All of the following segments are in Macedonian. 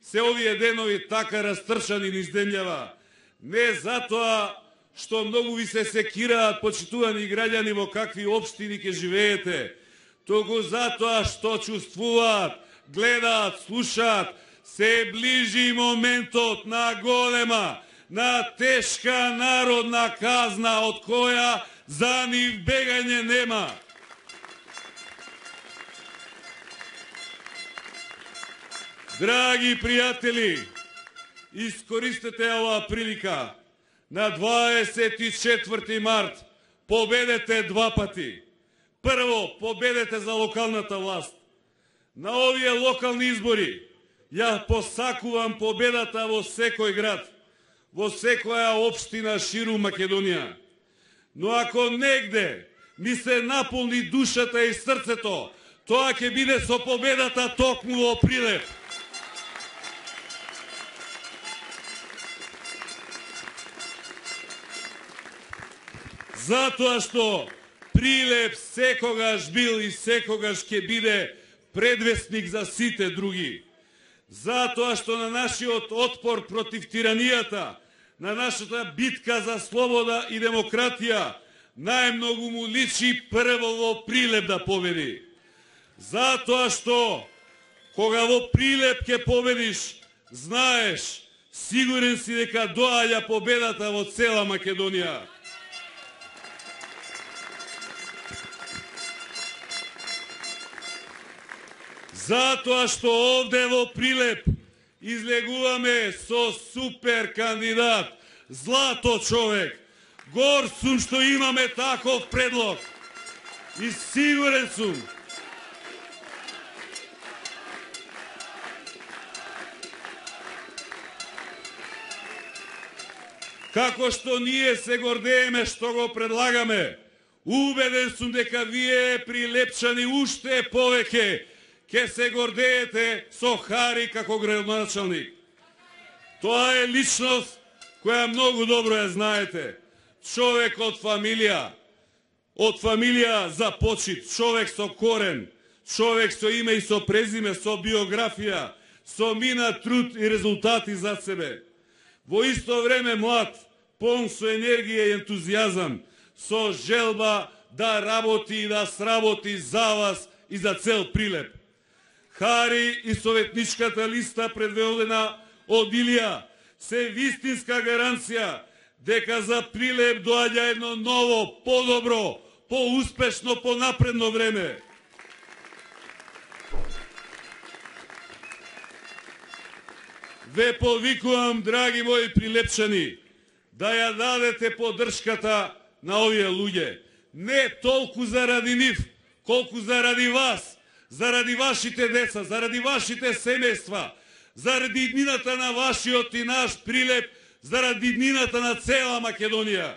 се овие денови така растрчани низ земјава. Не затоа што многу ви се секираат, почитувани граѓани, во какви општини ќе живеете, туку затоа што чувствуваат, гледаат, слушаат, се ближи моментот на голема, на тешка народна казна, од која за нив бегање нема. Драги пријатели, искористете оваа прилика. На 24 март победете два пати. Прво, победете за локалната власт. На овие локални избори ја посакувам победата во секој град, во секоја општина ширум Македонија. Но ако негде ми се наполни душата и срцето, тоа ќе биде со победата токму во Прилеп. Затоа што Прилеп секогаш бил и секогаш ќе биде предвестник за сите други. Затоа што на нашиот отпор против тиранијата, на нашата битка за слобода и демократија, најмногу му личи прво во Прилеп да победи. Затоа што кога во Прилеп ќе победиш, знаеш, сигурен си дека доаѓа победата во цела Македонија. Затоа што овде во Прилеп излегуваме со супер кандидат, злато човек. Гор сум што имаме таков предлог. И сигурен сум како што ние се гордееме што го предлагаме, убеден сум дека вие прилепчани уште повеќе ќе се гордеете со Хари како градоначалник. Тоа е личност која многу добро ја знаете. Човек од фамилија за почит, човек со корен, човек со име и со презиме, со биографија, со мина, труд и резултати зад себе. Во исто време млад, полн со енергија и ентузијазам, со желба да работи и да сработи за вас и за цел Прилеп. Хари и советничката листа предводена од Илија се вистинска гаранција дека за Прилеп доаѓа едно ново, подобро, поуспешно, понапредно време. Ве повикувам, драги мои прилепчани, да ја дадете поддршката на овие луѓе. Не толку заради нив, колку заради вас, заради вашите деца, заради вашите семејства, заради иднината на вашиот и наш Прилеп, заради иднината на цела Македонија.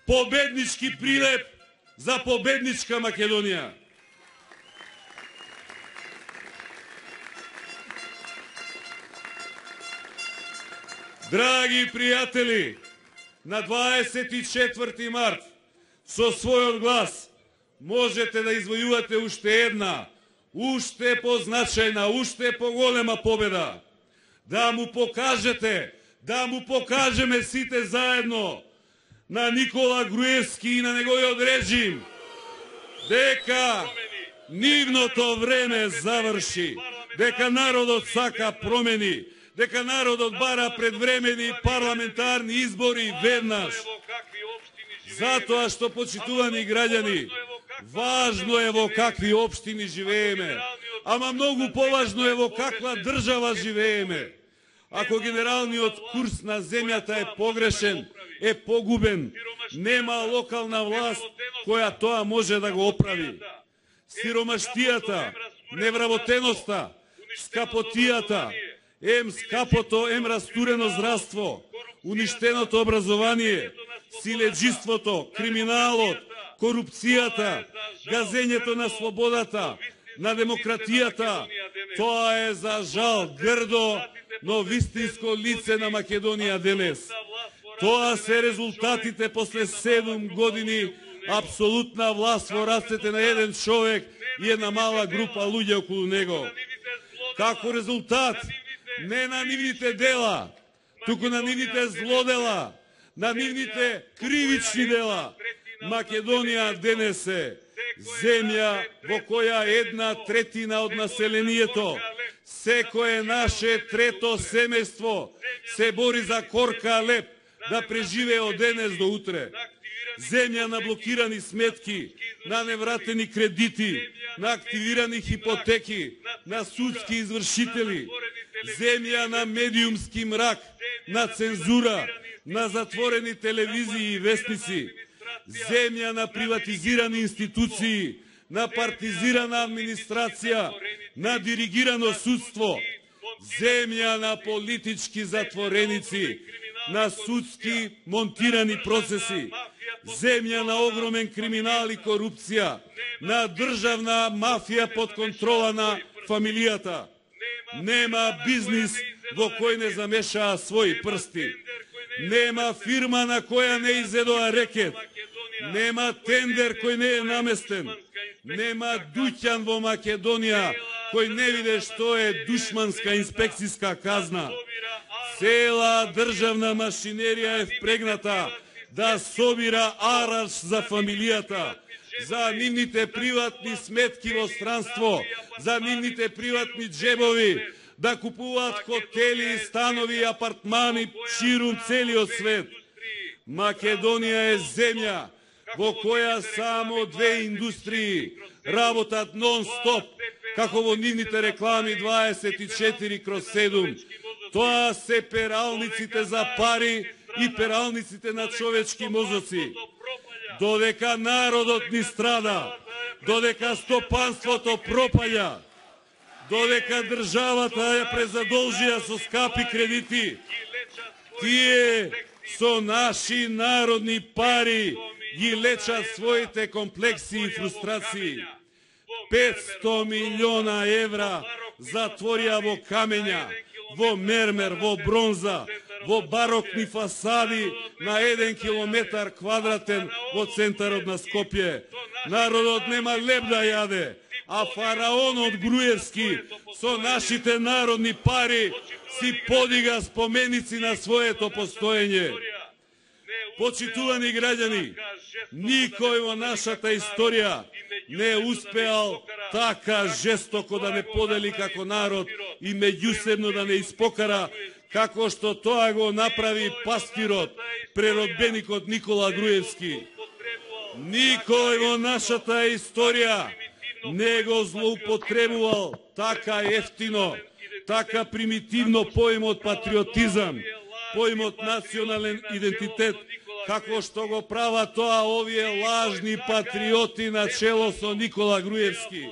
Победнички Прилеп за победничка Македонија. Драги пријатели, на 24 март со својот глас можете да извојувате уште една, уште позначајна, уште поголема победа. Да му покажете, да му покажеме сите заедно на Никола Груевски и на неговиот режим дека нивното време заврши, дека народот сака промени, дека народот бара предвремени парламентарни избори веднаш. Затоа што, почитувани граѓани, важно е во какви општини живееме, ама многу поважно е во каква држава живееме. Ако генералниот курс на земјата е погрешен, е погубен, нема локална власт која тоа може да го оправи. Сиромаштијата, невработеноста, скапотијата, скапото, растурено здравство, уништеното образование, силеџиството, криминалот, корупцијата, газењето на слободата, на демократијата, тоа е за жал грдо, но вистинско лице на Македонија денес. Тоа се резултатите после 7 години апсолутна власт во рацете на еден човек и една мала група луѓе околу него. Како резултат, не на нивните дела, туку на нивните злодела, на нивните кривични дела. Македонија денес е земја во која 1/3 од населението, секое наше трето семејство се бори за корка леп да преживее од денес до утре. Земја на блокирани сметки, на невратени кредити, на активирани хипотеки, на судски извршители, земја на медиумски мрак, на цензура, на затворени телевизии и вестници, земја на приватизирани институции, на партизирана администрација, на диригирано судство, земја на политички затвореници, на судски монтирани процеси, земја на огромен криминал и корупција, на државна мафија под контрола на фамилијата. Нема бизнис во кој не замешаа своји прсти. Нема фирма на која не изедоа рекет. Нема тендер кој не е наместен. Нема дуќан во Македонија кој не виде што е душманска инспекцијска казна. Цела државна машинерија е впрегната да собира араш за фамилијата, за нивните приватни сметки во странство, за нивните приватни джебови, да купуваат хотели, станови и апартмани ширум целиот свет. Македонија е земја во која само 2 индустрии работат нон-стоп, како во нивните реклами 24/7. Тоа се пералниците за пари и пералниците на човечки мозоци. Додека народот ни страда, додека стопанството пропаѓа, додека државата ја презадолжија со скапи кредити, тие со наши народни пари ги лечат своите комплекси и фрустрации. 500 милиона евра затворија во камења, во мермер, во бронза, во барокни фасади на 1 километар квадратен во центарот на Скопје. Народот нема леп да јаде, а фараонот Груевски со нашите народни пари си подига споменици на своето постоење. Почитувани граѓани, никој во нашата историја не успеал така жестоко да не подели како народ и меѓусебно да не испокара, како што тоа го направи пастирот, преродбеникот Никола Груевски. Никој во нашата историја не го злоупотребувал така ефтино, така примитивно поимот патриотизам, поимот национален идентитет, како што го права тоа овие лажни патриоти на чело со Никола Груевски.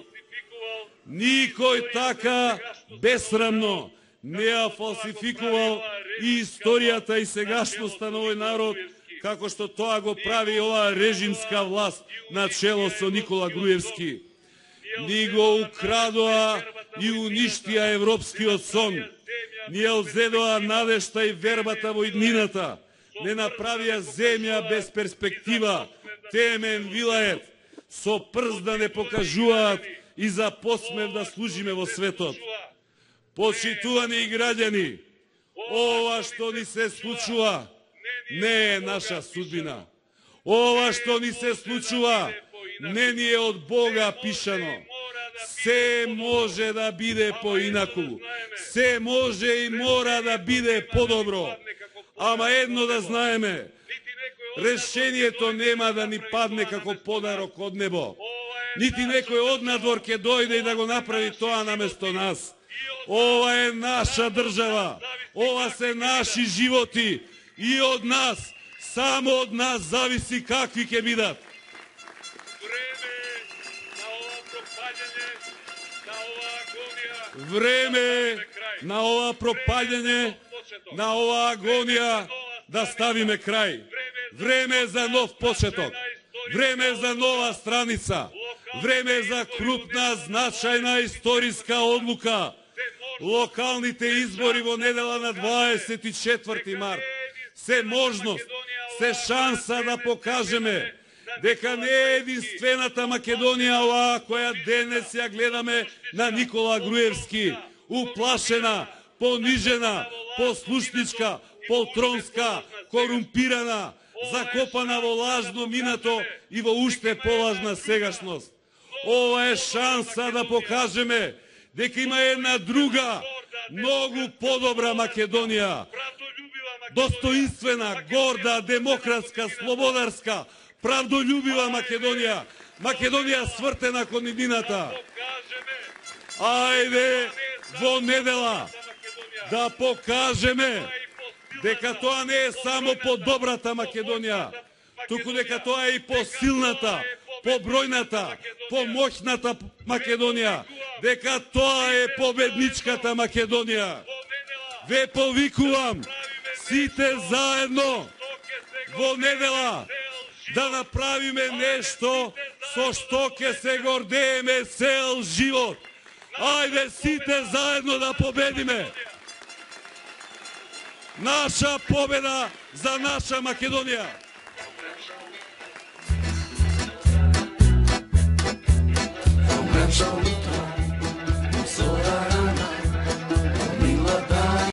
Никој така бесрамно не ја фалсификувал и историјата и сегашноста на овој народ, како што тоа го прави оваа режимска власт на чело со Никола Груевски. Ни го украдоа и уништија европскиот сон, ни ја одзедоа надежта и вербата во иднината, не направија земја без перспектива, темен вилает, со прст да не покажуваат и за посмев да служиме во светот. Почитувани граѓани, ова што ни се случува не е наша судбина. Ова што ни се случува не ни е од Бога пишано. Се може да биде поинаку. Се може и мора да биде подобро. Ама едно да знаеме, решението нема да ни падне како подарок од небо. Нити некој однадвор ќе дојде и да го направи тоа наместо нас. Ова е наша држава, ова се наши животи и од нас, само од нас зависи какви ќе бидат. Време на ова пропаѓање, на ова агонија да ставиме крај. Време за нов почеток. Време за нова страница. Време за крупна, значајна историска одлука. Локалните избори во недела на 24 март се можност, се шанса да покажеме дека не е единствената Македонија оваа која денес ја гледаме на Никола Груевски, уплашена, понижена, послушничка, полтронска, корумпирана, закопана во лажно минато и во уште полажна сегашност. Ова е шанса да покажеме дека има една друга, многу подобра Македонија. Достоинствена, горда, демократска, слободарска, правдолюбива Македонија. Македонија свртена кон иднината. Ајде во недела да покажеме дека тоа не е само по добрата Македонија, туку дека тоа е и по силната, по бројната, по моќната Македонија, дека тоа е победничката Македонија. Ве повикувам сите заедно во недела да направиме нешто со што ќе се гордееме цел живот. Ајде сите заедно да победиме. Наша победа за наша Македонија.